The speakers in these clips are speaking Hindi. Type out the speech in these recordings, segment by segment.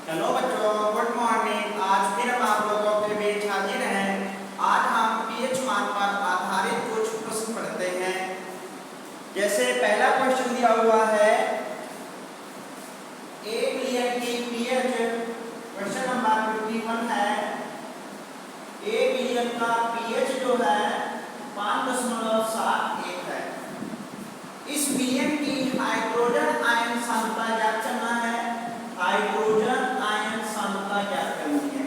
हेलो बच्चों, गुड मॉर्निंग। आज फिर हम आप लोगों के बीच हाजिर हैं। आज हम पीएच मान पर आधारित कुछ प्रश्न पढ़ते हैं। जैसे पहला क्वेश्चन दिया हुआ है, 1 मिलियन की पीएच, क्वेश्चन नंबर 51 है। 1 मिलियन का पीएच जो है 5.71 है। इस मिलियन की हाइड्रोजन आयन सांद्रता ज्ञात करना है। हाइड्रोजन आयन सांद्रता ज्ञात करनी है।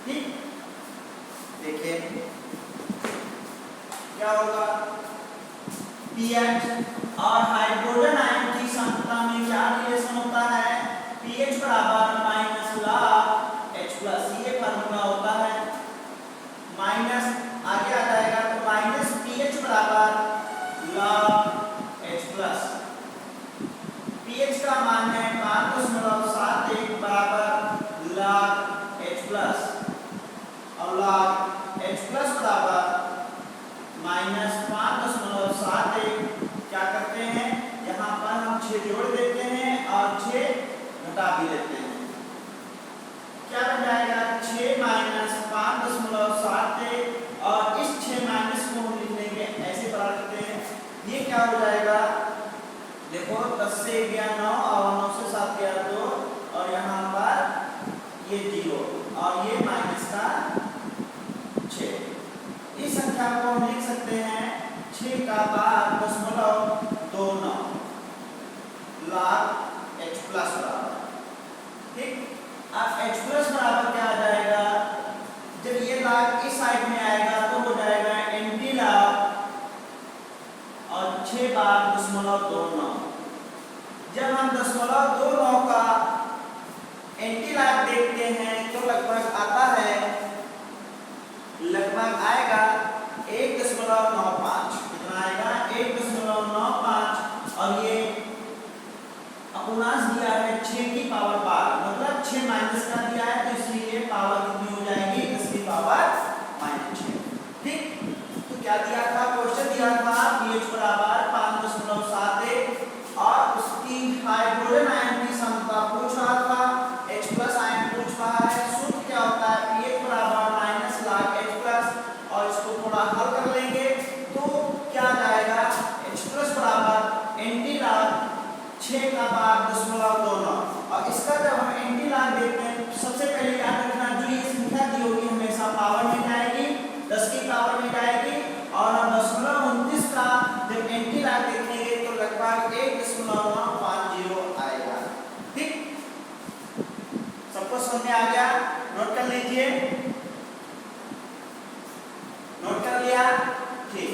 ठीक, देखिए क्या होगा। पीएच और हाइड्रोजन आयन की सांद्रता में क्या रिलेशन होता है? पीएच बराबर माइनस log H प्लस, ये फार्मूला होता है। माइनस आगे आ जाएगा तो माइनस पीएच बराबर log H प्लस। पीएच का मान है 5.71 बराबर log H प्लस, और log H प्लस बराबर माइनस 5.71। क्या करते हैं, यहाँ पर हम 6 जोड़ देते हैं और 6 घटा भी देते हैं। क्या बन जाएगा? 6 माइनस 5.71, और इस 6 माइनस को हम लिख लेंगे ऐसे बना लेते हैं। ये क्या हो जाएगा, देखो 10 से गया 9 और 9 से 7 गया 2, और यहाँ पर ये 0 और ये माइनस का 6। इस संख्या को हम लिख सकते हैं 6 का बाद 0.29 log H प्लस बराबर। ठीक, अब H प्लस बराबर क्या आ जाएगा? जब ये log इस साइड में आएगा तो हो जाएगा एंटी log, और 6 बार 0.29। जब हम 0.29 का एंटी लॉग देखते हैं तो लगभग आता है, लगभग आएगा 1.95। कितना आएगा? 1.95, और ये अपूर्णांक दिया है 6 की पावर 12, मतलब 6 माइनस का दिया है, तो इसलिए पावर कितनी हो जाएगी? 10 की पावर -6। ठीक, तो क्या दिया था? क्वेश्चन दिया था पीएच बराबर 5.71 और उसकी हाइड्रोजन आयन की सांद्रता पूछ रहा था, H प्लस आयन पूछ रहा है। सूत्र क्या होता है? पीएच बराबर माइनस log H प्लस, और इसको थोड़ा हल कर लेंगे तो क्या जाएगा? H प्लस बराबर एंटी log 6 का बाद 0.29, और इसका जब हम एंटी log देखते हैं तो सबसे पहले याद रखना, जो ये संख्या दी होगी हमेशा पावर में जाएगी, 10 की पावर में जाएगी, और हम 0.29 का जब एंटी लॉग देखेंगे तो लगभग 1.950 आएगा। ठीक, सबको समझ में आ गया? नोट कर लीजिए। नोट कर लिया? ठीक,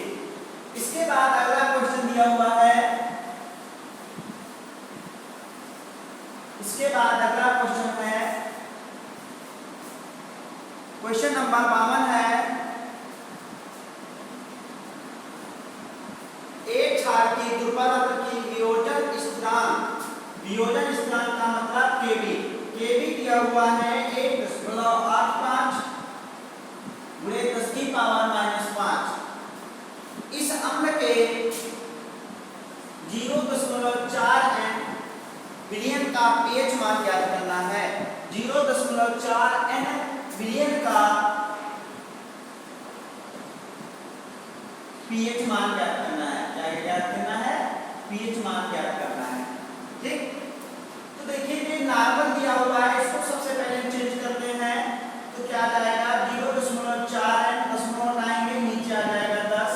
इसके बाद अगला क्वेश्चन दिया हुआ है। इसके बाद अगला क्वेश्चन है, क्वेश्चन नंबर 52 है। एक क्षार की ध्रुवता की वियोजन स्थिरांक का मतलब केबी। केबी दिया हुआ है 1.85 गुणे 10 की पावर -5। इस अम्ल के 0.4 N विलियन का पीएच मान ज्ञात करना है। 0.4 N विलियन का पीएच मान ज्ञात करना है। क्या ज्ञात करना है? पीएच मान ज्ञात करना है। ठीक, तो देखिए ये नॉर्मल दिया हुआ है, इसको सबसे पहले चेंज करते हैं तो क्या आ जाएगा? 0.4 N 10 लाएंगे, नीचे आ जाएगा 10,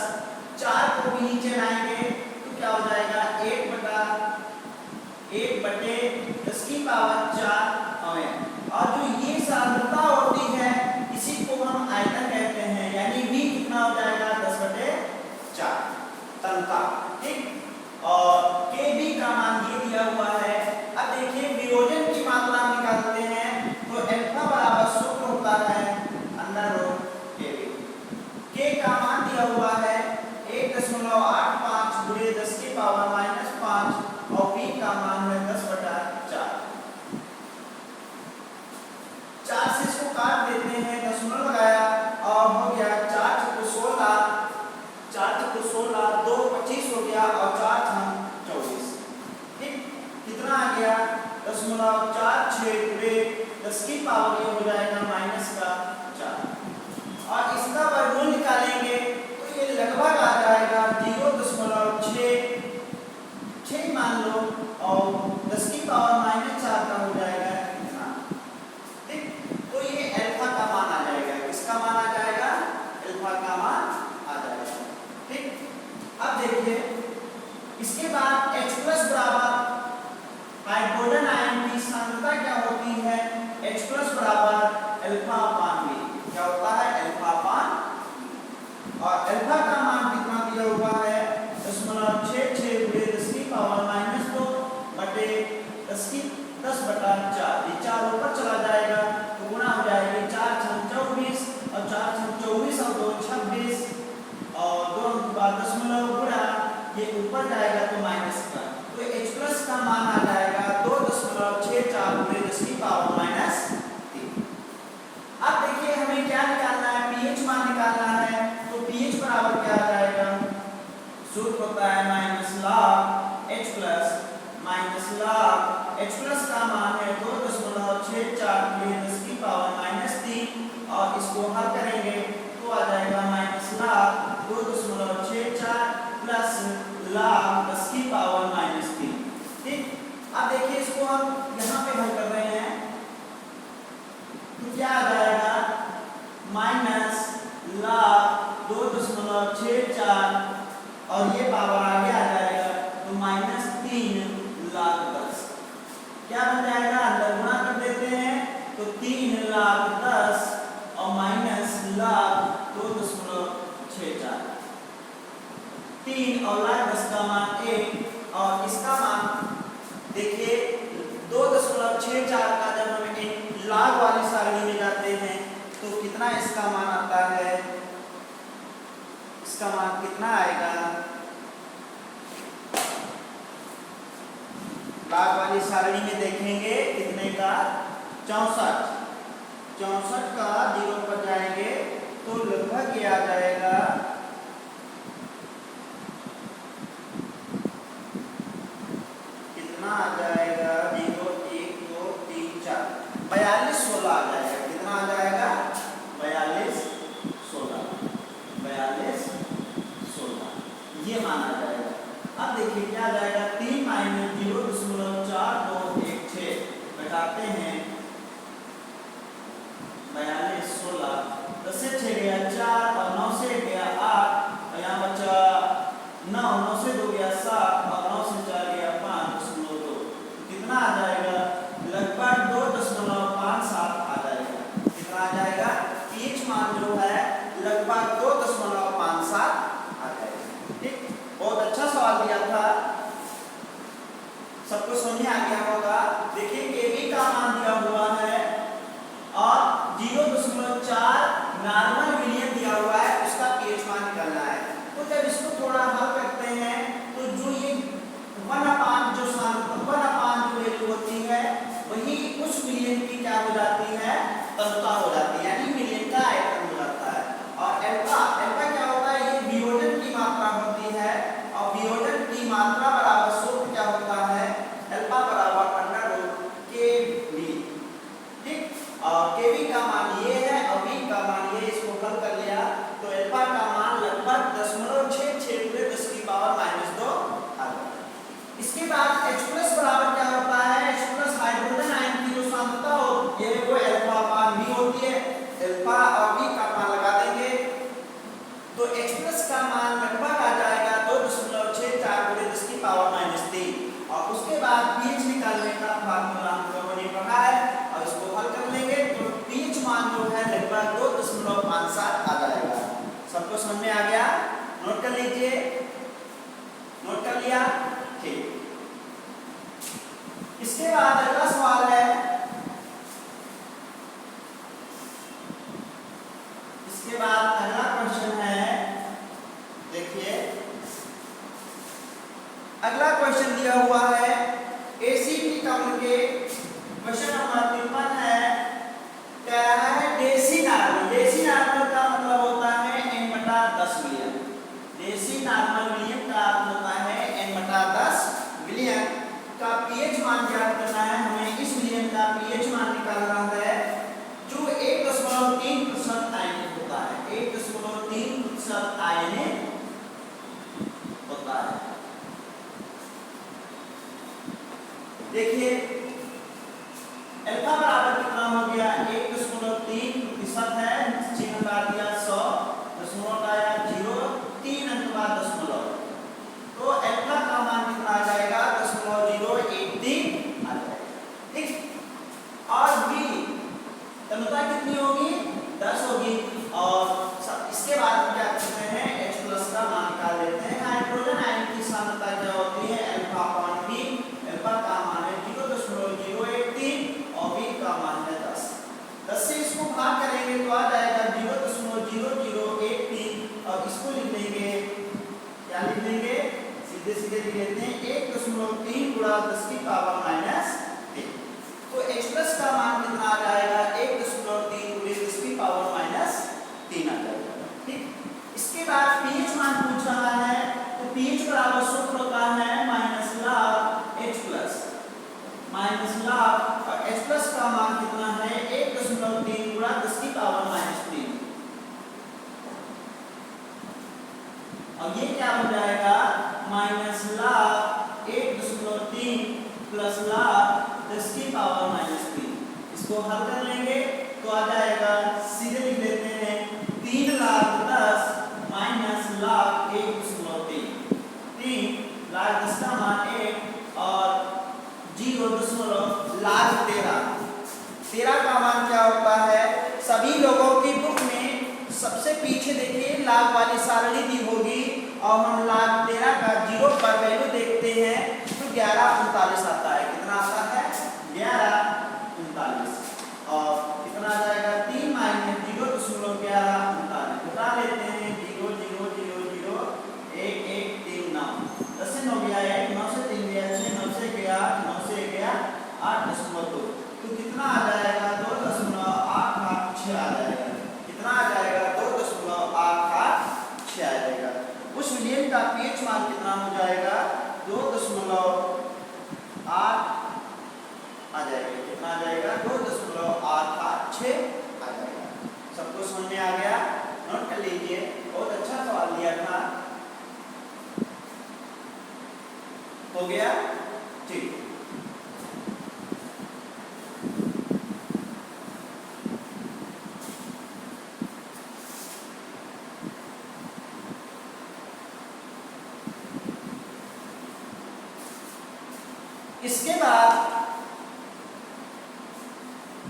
4 को भी नीचे लाएंगे तो क्या हो जाएगा? 1/10 की पावर 4 N। और जो ये सांद्रता होती है इसी को हम आयतन कहते हैं, यानी V कितना हो जाएगा? 10/4 तनका। ठीक, और Kb का मान ये दिया हुआ है। अब देखिए वियोजन की मात्रा निकालते हैं तो अल्फा बराबर सूत्र होता है √Kb। K का मान दिया हुआ है 1.85 गुणे 10 की पावर -5, और B का मान है 10/4। 4 से इसको काट देते हैं, 10 लगाया और हो गया 4 × 16, 4 × 16 2 25 हो गया, और 4 × 24। ठीक, कितना आ गया? 10.46 गुणे 10 की पावर ये हो जाएगा -4 और इसका वर्गमूल निकालेंगे तो ये लगभग आ जाएगा 0.6 मान लो और 10 की पावर -4 का हो जाएगा इतना। ठीक, तो ये अल्फा का मान आ जाएगा। किसका मान आ जाएगा? अल्फा का मान आ जाएगा। ठीक, अब देखिए इसके बाद H+ बराबर हाइड्रोजन आयन की सांद्रता क्या होती है? H+ बराबर अल्फा अपान V। क्या होता है? अल्फा अपान V। और अल्फा का मान कितना दिया हुआ है? 0.66 × 10 की पावर -2 बटे 10/4। ये 4 ऊपर चला जाएगा तो गुणा हो जाएगी 4 × 24 और 4 × 24 और 2 × 26 और 2 के बाद दशमलव गुणा ये ऊपर जाएगा तो माइनस का, तो H+ का मान आ जाएगा 2.64 × 10 की पावर -3। अब देखिए हमें क्या निकालना है? pH मान निकालना है। तो pH बराबर क्या आ जाएगा? सूत्र होता है -log H+ -log H+ का मान है 2.64 × 10 की पावर -3 और इसको हल करेंगे तो आ जाएगा -log 2.64 प्लस log 10 की पावर -3। ठीक, अब देखिए इसको हम यहाँ पे हल कर रहे हैं तो क्या आ जाएगा? -log 2.64 और ये पावर आगे आ जाएगा तो -3 log 10। क्या बन जाएगा? अंदर गुणा कर देते हैं तो 3 log 10 और -log 2.64। 3 और log 10 का मान 1 और इसका मान देखिए 2.64 का जब हम log वाली सारणी में जाते हैं तो कितना इसका मान आता है? इसका मान कितना आएगा? log वाली सारणी में देखेंगे कितने का? 64 का 0 पर जाएंगे तो लगभग ये आ जाएगा कितना आ जाएगा? 0 1 2 3 4 42 16 आ जाएगा। कितना आ जाएगा? 42 16 ये मान आ जाएगा। अब देखिए क्या आ जाएगा? 3 - 0.4216 घटाते हैं 42 16 10 से 6 गया 4 और 9 से गया 8 और यहाँ बचा 9 9 से 2 गया 7 और 9 से 4 गया 5.2। कितना आ जाएगा? लगभग 2.57 आ जाएगा। कितना आ जाएगा? pH मान जो है लगभग 2.57 आ जाएगा। ठीक, बहुत अच्छा सवाल दिया था, सबको समझ में आ गया होगा। देखिए Kb का मान दिया हुआ है और 0.4 नॉर्मल विलियन दिया हुआ है, उसका pH मान निकालना है। तो जब इसको थोड़ा हल करते हैं तो जो ये 1/, जो वैल्यू होती है वही उस विलियन की क्या हो जाती है? तनुता हो जाती है, यानी विलियन का आयतन हो जाता है। और अल्फा क्या होता है? ये वियोजन की मात्रा होती है और वियोजन की मात्रा बराबर सूत्र क्या होता है? अल्फा बराबर √kb। ठीक, और kb का मान ये है और v का मान ये, इसको हल कर लिया तो अल्फा का मान लगभग 0.66 × 10 की पावर -2 आ गया। इसके बाद H+ बराबर क्या होता है? H+ हाइड्रोजन आयन की जो सांद्रता हो ये वो अल्फा अपान V होती है। अल्फा और V का मान लगा देंगे तो H+ का मान लगभग आ जाएगा 2.64 × 10 की पावर -3 और उसके बाद pH निकालने का फार्मूला हम लोगों ने पढ़ा है और इसको हल कर लेंगे तो pH मान जो है लगभग 2.57 आ जाएगा। सबको समझ में आ गया? नोट कर लीजिए। नोट कर लिया? ठीक, इसके बाद अगला सवाल है, इसके बाद अगला क्वेश्चन है। देखिए अगला क्वेश्चन दिया हुआ है एसीटी टर्म के क्वेश्चन नंबर 53 है। क्या है? देसी नॉर्मल। देसी नॉर्मल का मतलब होता है n/10 विलियन। देसी नॉर्मल विलियन का अर्थ होता है n/10 विलियन का pH मान ज्ञात करना है। हमें इस विलियन का pH मान निकालना है देखिए अल्फा बराबर कितना हो गया 1.3% है, चिन्ह काट दिया 100, दशमलव आया 0, 3 अंक बाद दशमलव, तो अल्फा का मान कितना आ जाएगा 0.013 आ जाएगा। ठीक, और बी तनुता कितनी होगी 10 होगी, और इसके बाद हम क्या करते हैं H प्लस का मान निकाल लेते हैं। हाइड्रोजन आयन की सांद्रता क्या होती है अल्फा अपॉन बी, अल्फा का मान है 0.013 और बी का मान है 10। 10 से इसको भाग करेंगे तो आ जाएगा 0.0013 और इसको लिख देंगे, क्या लिख देंगे सीधे सीधे लिख लेते हैं 1.3 गुणा 10 की पावर माइनस 3। तो H प्लस का मान कितना आ जाएगा 1.3 गुणे 10 की पावर माइनस 3 आ जाएगा। ठीक, इसके बाद pH मान पूछ रहा है, तो pH बराबर सूत्र होता है minus log H plus minus log, और H प्लस का मान कितना है 1.3 गुणा 10 की पावर माइनस 3, और ये क्या हो जाएगा माइनस log 1.3 प्लस log 10 की पावर माइनस 3। इसको हल कर लेंगे तो आ जाएगा, सीधे लिख देते हैं 3 log 10 माइनस log 1.3, 3 log 10 का मान 1 और 0.13 का मान क्या होता है, सभी लोगों की बुक में सबसे पीछे देखिए लाग वाली सारणी दी होगी, और हम लाग 13 का 0 पर वैल्यू देखते हैं तो 1139 आता है। कितना आता है 1139, और कितना आ जाएगा 3 माइनस 0.1139 बता लेते हैं 0.0001139, 10 से 9 गया 1, 9 से 3 गया 6, 9 से गया 9 से गया 8.2, तो कितना आ जाएगा 2.886 आ जाएगा। कितना आ जाएगा 2.886 आ जाएगा। उस विलयन का pH मान कितना हो जाएगा 2.8 आ जाएगा। कितना आ जाएगा 2.886 आ जाएगा। सबको समझ में आ गया, नोट कर लीजिए, बहुत अच्छा सवाल दिया था। हो गया ठीक।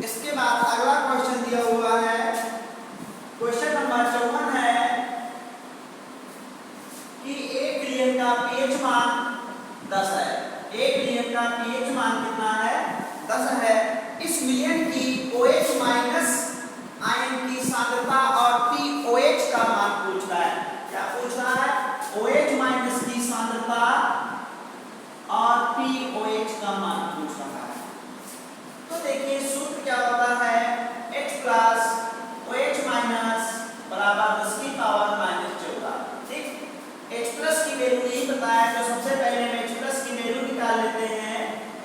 इसके बाद अगला क्वेश्चन दिया हुआ है, क्वेश्चन नंबर 54 है कि एक विलयन का pH मान 10 है। एक विलयन का pH मान कितना है 10 है। इस विलयन की OH माइनस आयन की सांद्रता और POH का मान पूछ रहा है। क्या पूछ रहा है OH माइनस की सांद्रता और POH का मान पूछ रहा है। तो देखिए सूत्र क्या होता है H प्लस OH माइनस बराबर 10 की पावर माइनस 14। ठीक, H प्लस की वैल्यू नहीं पता है तो सबसे पहले हम H प्लस की वैल्यू निकाल लेते हैं।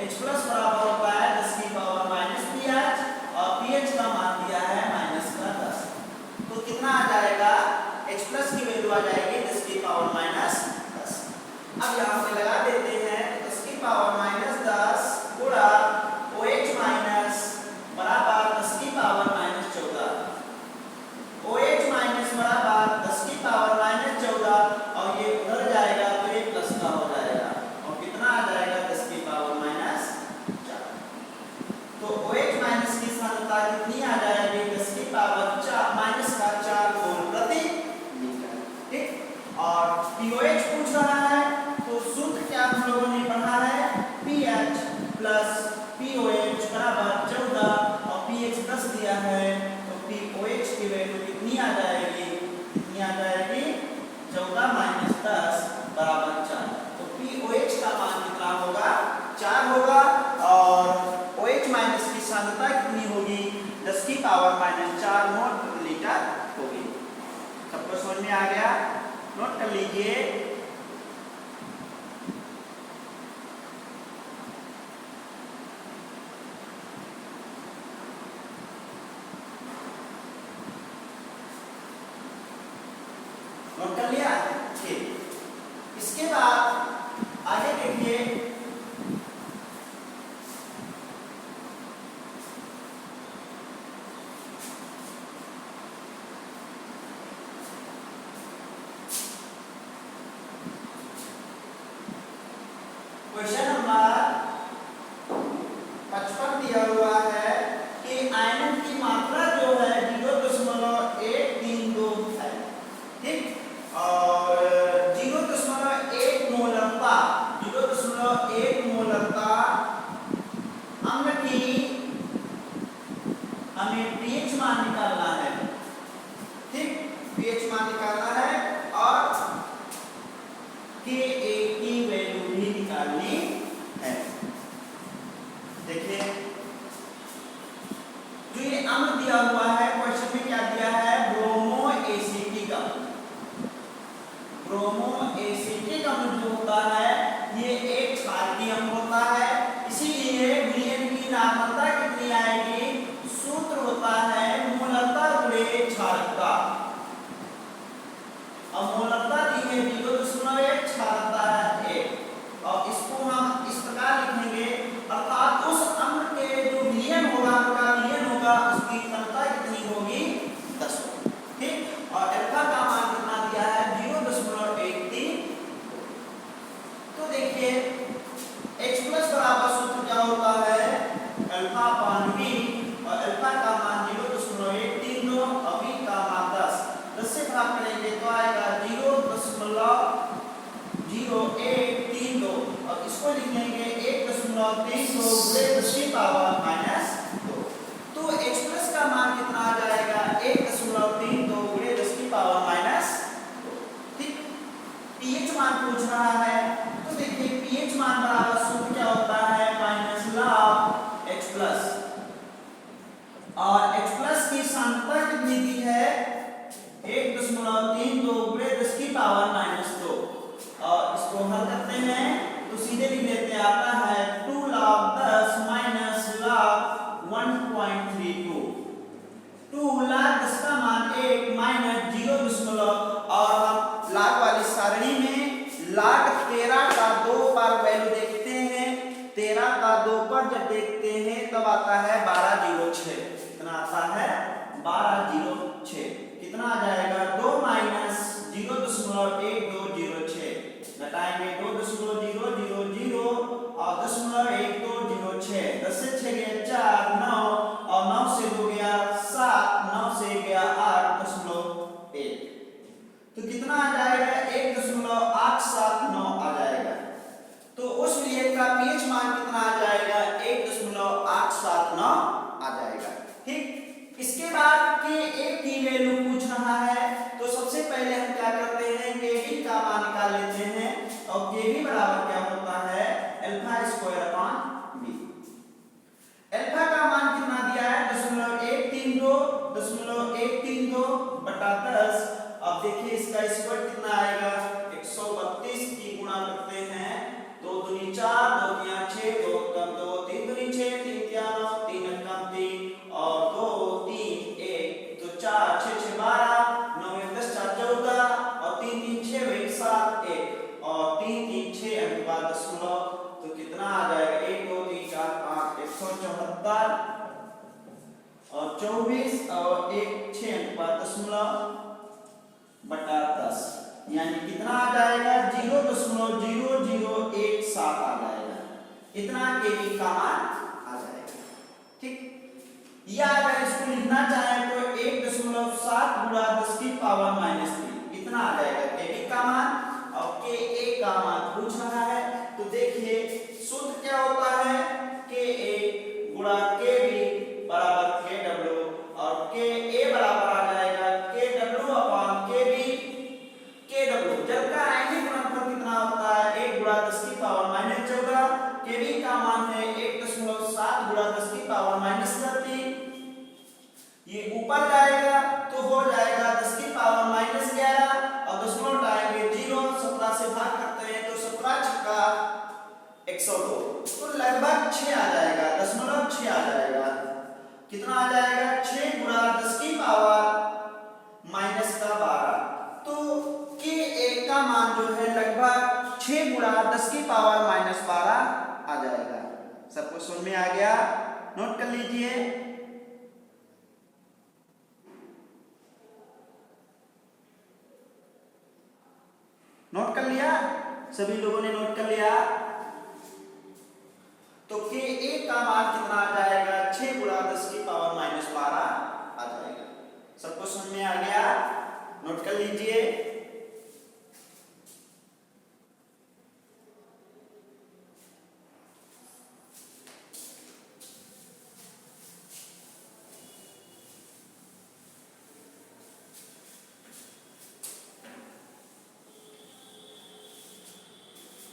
H प्लस बराबर होता है 10 की पावर माइनस pH और pH का मान दिया है माइनस का 10। तो कितना आ जाएगा H प्लस की वैल्यू आ जाएगी 10 की पावर माइनस 10। अब यहाँ पे लगा देते हैं 10 की पावर माइनस 10 गुणा OH माइनस बराबर 10 की पावर माइनस 14। OH माइनस बराबर 10 की पावर माइनस 14 और ये उधर जाएगा तो ये प्लस का हो जाएगा और कितना आ जाएगा 10 की पावर माइनस 4। तो OH माइनस की सांद्रता कितनी आ जाएगी 10 की पावर 4 माइनस का 4 मोल प्रति लीटर। ठीक, और POH पूछ रहा है तो सूत्र क्या हम लोगों ने पढ़ा है pH प्लस POH बराबर 14 और pH 10 दिया है तो POH की वैल्यू कितनी आ जाएगी 14 माइनस 10 बराबर 4। तो POH का मान कितना होगा 4 होगा और OH माइनस की सांद्रता कितनी होगी 10 की पावर माइनस 4 मोल प्रति लीटर होगी। सबको समझ में आ गया, नोट कर लीजिए। नोट कर लिया। ठीक, इसके बाद आगे देखिए दिया हुआ है कि आयनन की मात्रा जो है 0.132 है, ठीक, और 0.1 मोलरता, 0.1 मोलरता अम्ल की हमें पीएच मान निकालना है, ठीक, पीएच मान निकालना है और Ka की वैल्यू भी निकालनी है। देखिए जो ये अम्ल दिया हुआ है क्वेश्चन में क्या दिया है, ब्रोमो एसिटिक अम्ल। ब्रोमो एसिटिक अम्ल जो होता है ये एक क्षारीय अम्ल होता है, इसीलिए विलयन की नामता कितनी आएगी, सूत्र होता है मोलरता गुणे क्षारकता। अब मोलरता दी है 0.1, क्षारकता है 1, और इसको हम इस प्रकार लिखेंगे, अर्थात उस अम्ल के जो विलयन होगा, उसकी घनता कितनी होगी, 10 होगी, ठीक, और अल्फा का मान कितना दिया है, 0.13। तो देखिए H+ बराबर सूत्र क्या होता है, अल्फा अपान V, और अल्फा का मान 0.132 और V का मान 10 से भाग करेंगे तो आएगा 0.0132, और इसको लिखेंगे 1.32 गुणे 10 की पावर -2। तो H+ का मान कितना आ जाएगा, 1.32 गुणे 10 की पावर -2, ठीक। pH मान पूछ रहा है, तो देखिए pH मान बराबर सूत्र क्या होता है, -log H+, और H+ की सांद्रता कितनी दी है, 1.32 गुणे 10 की पावर -2, और इसको हल करते हैं तो सीधे लिख लेते हैं, आता है 2 log 10 log 1.32, 2 log 10 का मान 1 माइनस 0, और हम log वाली सारणी में log 13 का 2 पर वैल्यू देखते हैं, 13 का 2 पर जब देखते हैं तब आता है 1206, कितना आता है 1206, कितना आ जाएगा 2 माइनस 0.1206, घटाएंगे 2.000 और 0.1206, 10 से 6 गया 4, 9 और 9 से 2 गया 7, 9 से गया 8.1, तो कितना आ जाएगा 1.879 आ जाएगा। तो उस विलयन का पीएच मान कितना आ जाएगा, 1.879 आ जाएगा, ठीक। इसके बाद Ka की वैल्यू पूछ रहा है, तो सबसे पहले हम क्या करते हैं, Kb का मान निकाल लेते हैं, और Kb बराबर क्या होता है, alpha square upon b। Alpha का मान कितना दिया है, 0.132 बटा 10। अब देखिए इसका स्क्वायर कितना आएगा, 132 की गुणा करते हैं, 2 दूनी 4, 2 तिया 6, 2 कम 2, 3 दूनी 6, 3 तिया 9, 3 कम 3 और 2 3 1, तो 4 6 6 12, 9 1 10 4 14 और 3 3 6 1 7 1 और 3 3 6 अंक बाद दशमलव, तो कितना आ जाएगा 1 2 3 4 5 174 और 24 और 1 6 अंक बाद दशमलव बटा 10, यानी कितना आ जाएगा 0.0017 आ जाएगा, इतना Kb का मान आ जाएगा, ठीक। या अगर इसको लिखना चाहें तो 1.7 गुणा 10 की पावर -3, इतना आ जाएगा Kb का मान, और Ka का मान पूछ रहा है, तो देखिए सूत्र क्या होता है, Ka गुणा Kb बराबर Kw, और Ka बराबर आ जाएगा Kw अपान Kb। Kw जल का आयनिक गुणनफल कितना होता है, 1 गुणा 10 की पावर -14, Kb का मान है 1.7 गुणा 10 की पावर -13, ये ऊपर जाएगा तो हो जाएगा 10 की पावर -11 और दशमलव उठाएंगे 0, 17 से भाग करते हैं तो 17 छक्का 102, तो लगभग 6 आ जाएगा, 0.6 आ जाएगा, कितना आ जाएगा 6 गुणा 10 की पावर -12, तो Ka का मान जो है लगभग 6 गुणा 10 की पावर -12 आ जाएगा। सबको समझ में आ गया, नोट कर लीजिए। नोट कर लिया, सभी लोगों ने नोट कर लिया। तो Ka का मान कितना आ जाएगा कर लीजिए।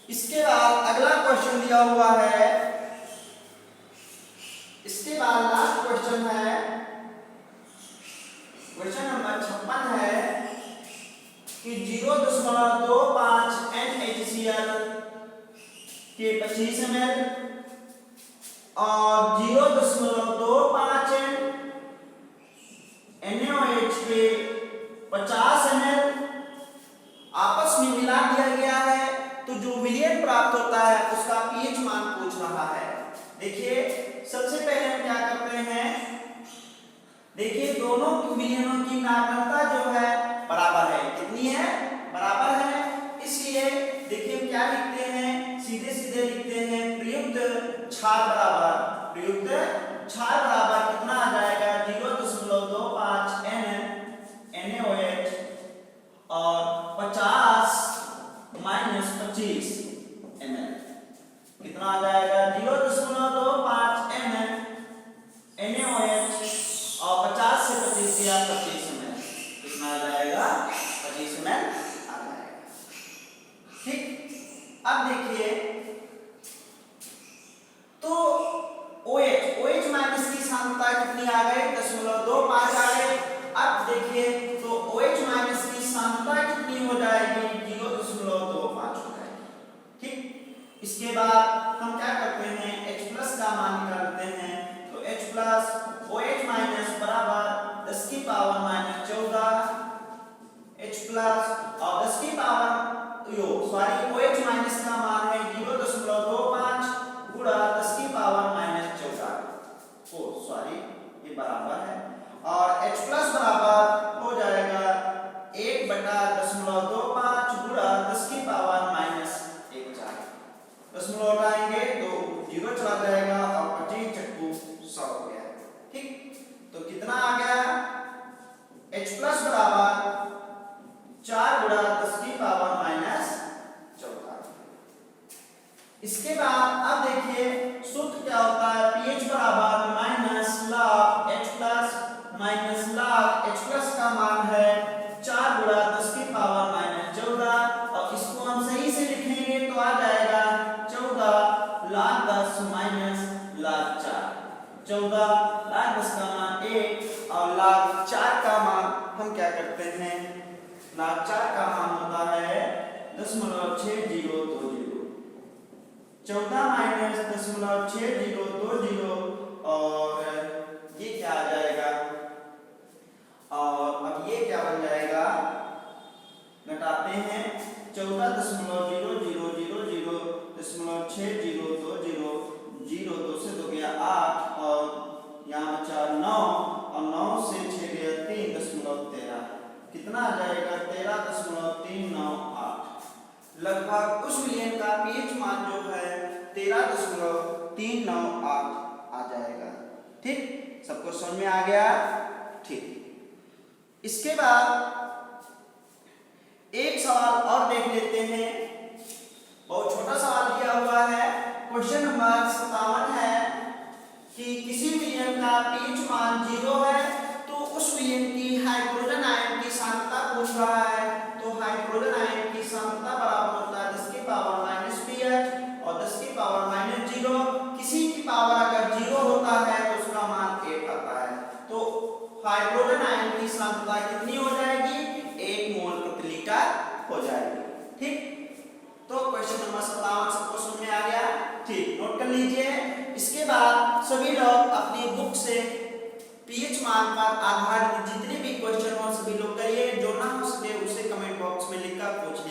इसके बाद अगला क्वेश्चन दिया हुआ है, इसके बाद लास्ट क्वेश्चन है, क्वेश्चन नंबर 56 है कि 0.25 NaCl के 25 ml और 0.25 NaOH के 50 ml आपस में मिला दिया गया है, तो जो विलयन प्राप्त होता है उसका पीएच मान पूछ रहा है। देखिए सबसे पहले हम क्या करते हैं, देखिए दोनों विलयनों की नार्मलता जो है बराबर है, कितनी है, बराबर है। इसलिए देखिए हम क्या लिखते हैं, सीधे सीधे लिखते हैं प्रयुक्त क्षार बराबर, प्रयुक्त क्षार बराबर कितना आ जाएगा 0.25 NaOH और 50 माइनस 25 ml कितना आ जाएगा 0.25 NaOH और 50 से 25 या 25 ml कितना आ जाएगा 25 ml आ जाएगा। ठीक, अब देखिए तो OH माइनस की सांद्रता कितनी आ गई 0.25 आ गई। अब देखिए तो OH माइनस की सांद्रता कितनी हो जाएगी 0.25 हो जाएगी। ठीक, इसके बाद हम क्या करते हैं H प्लस का मान निकालते हैं, तो H प्लस OH माइनस बराबर 10 की पावर माइनस 14 H प्लस और 10 की पावर OH माइनस का मान है 0.25 गुणा 10 की पावर माइनस 14 ये बराबर है, और H प्लस बराबर हो जाएगा 1/10.25 गुणा 10 की पावर माइनस 1/4 दशमलव उठाएंगे तो 0 चला जाएगा और 25 चक्कू 100 हो गया। ठीक, तो कितना आ गया H प्लस बराबर 4 गुणा 10 की पावर माइनस 14। इसके बाद अब देखिए सूत्र क्या होता है, pH बराबर minus log H plus minus log H plus का मान है 4 गुणा 10 की पावर माइनस 14, और इसको हम सही से लिखेंगे तो आ जाएगा 14 log 10 माइनस log 4, 14 log 10 का मान 1 और log 4 का मान हम क्या करते हैं, log 4 का मान होता है 0.6020, 14 माइनस 0.6020 और ये क्या आ जाएगा, और अब ये क्या बन जाएगा, घटाते हैं 14.0000 0.6020 2 से 2 गया 8 और यहाँ बचा 9 और 9 से 6 गया 3.13 कितना आ जाएगा 13.398, लगभग उस विलयन का पीएच मान जो है 13.398 आ जाएगा। ठीक, सबको समझ में आ गया। ठीक, इसके बाद एक सवाल और देख लेते हैं, बहुत छोटा सवाल दिया हुआ है, क्वेश्चन नंबर 57 है कि किसी विलयन का पीएच मान 0 है तो उस विलयन की हाइड्रोजन आयन की सांद्रता पूछ रहा है, तो हाइड्रोजन आयन की सांद्रता बराबर होता है 10 की पावर माइनस pH और 10 की पावर माइनस 0, किसी की पावर अगर 0 होता है तो उसका मान 1 आता है, तो हाइड्रोजन आयन की सांद्रता कितनी हो जाएगी 1 मोल प्रति लीटर हो जाएगी। ठीक, तो क्वेश्चन नंबर 57 सबको समझ में आ गया। ठीक, नोट कर लीजिए। इसके बाद सभी लोग अपनी बुक से पीएच मान पर आधारित जितने भी क्वेश्चन हो सभी लोग करिए, जो ना हो सके उसे कमेंट बॉक्स में लिखकर पूछिए।